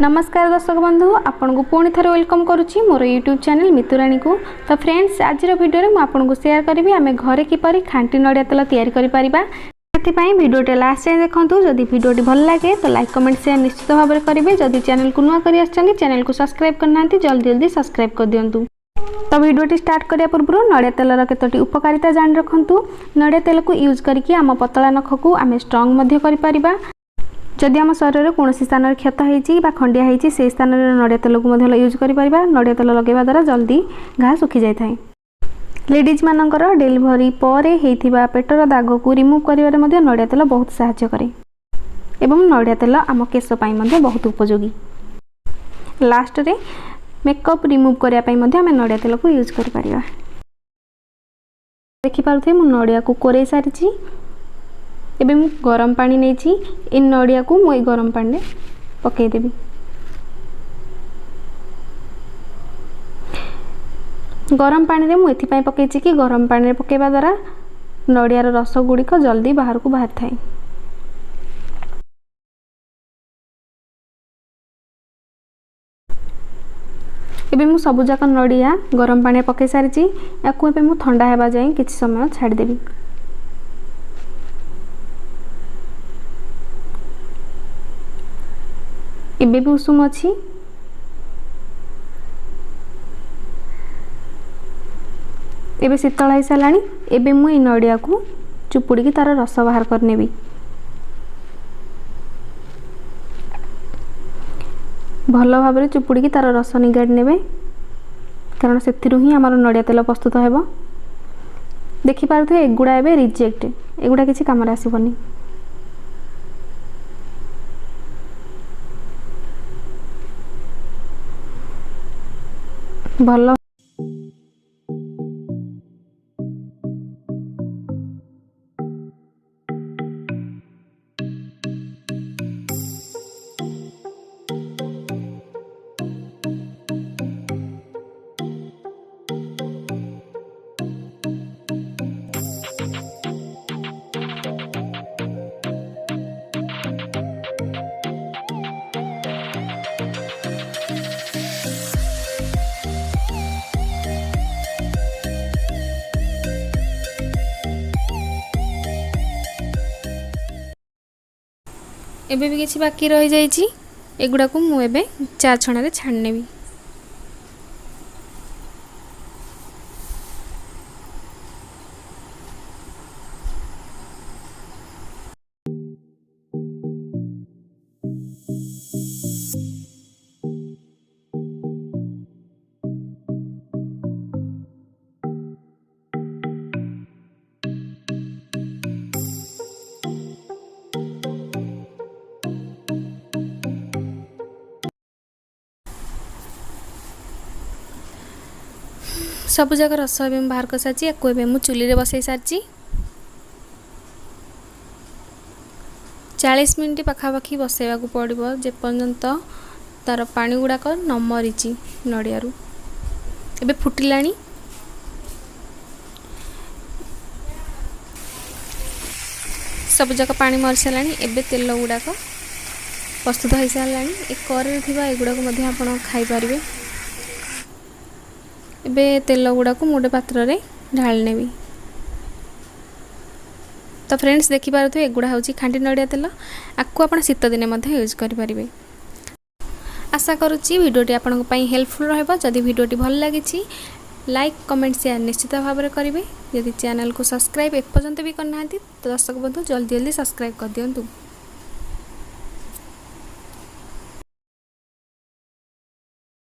नमस्कार दर्शक बंधु आपन को पुणी थे वेलकम करुच्ची मोर यूट्यूब चैनल मितुराणी को। तो फ्रेंड्स आज भिडियो में आपको शेयर करी आम घरे किपर खांटी नड़िया तेल तैयारी करें भिडियोटे लास्ट जाए देखूँ। जदि भिडियोटी भल लगे तो लाइक कमेंट शेयर निश्चित भाव में करेंगे। जदि चैनल को नुआ कर चैनल को सब्सक्राइब करना जल्दी जल्दी सब्सक्राइब कर दिंतु। तो भिडियोटी स्टार्ट करिया पूर्व नड़िया तेलर केतोटी उपकारिता जान रखु। नड़िया तेल को यूज करके आम पतला नख को आम स्ट्रंग कर जदि आम शरीर में कौन स्थान क्षत होती खंडिया होती से स्थान में नड़िया तेल को यूज कर नड़िया तेल लगेवा द्वारा जल्दी घा सुखी जाए। लेडीज मानकर डेलीवरी पर होता पेटर दाग को रिमूव कर नड़िया तेल बहुत साहाय्य करे एवं नड़िया तेल आम केश बहुत उपयोगी। लास्ट रे मेकअप रिमूव करने आम नड़िया तेल को यूज कर देखिपे मु नड़िया को कोरे सारी एबे मु गरम पानी नहीं इन नड़िया को मुझे गरम पानी में पकईदेवी। गरम पानी में मुझे पकई कि गरम पानी में पकेवा द्वारा नड़ियार रस गुड़िक जल्दी बाहर को बाहर थाए। एबे मु सबुजाक नड़िया गरम पानी में पकई सारी या ठंडा होगा जाए किसी समय छाड़देवी। एबे भी उषुम अच्छी एबे शीतल हो सारा। एबे मु नड़िया को चुपुड़ी तार रस बाहर करने भल भाव चुपुड़ी तार रस निगाड़ी ने कारण से ही आम नड़िया तेल प्रस्तुत हो। देखिपे एगुड़ा एबे रिजेक्ट एगुड़ा किसी काम आसबनी। भल एबे भी किसी बाकी रही जाइए एगुड़ा को मुझे चा छणा छाड़नेबी। सब जगह रस बाहर कर सारी या चुली बसई सारी 40 मिनट पाखापाखि बसैवा पड़ो जेपर्यंत तार पानी गुड़ाक न मरीची नड़िया एबे फुटिला। सब जगह पानी मरी सारा एबे तेल गुड़ाक प्रस्तुत हो सारा। एक कड़े थी एगुड़ाक आप खाईपर। एबे तेल गुड़ा को मोटे पात्र रे ढाल नेबी। तो फ्रेंड्स देखिपे एगुड़ा हूँ खांटी नड़िया तेल आपको आप शीत दिने यूज करें। आशा करुच्ची भिडियोटी आपन हेल्पफुल रहिबा। जदि भिडियोटी भल लगी लाइक कमेंट शेयर निश्चित भाव में करेंगे। यदि चैनल को सब्सक्राइब एपर्यंत भी करना तो दर्शक बंधु जल्दी जल्दी सब्सक्राइब कर दिंतु।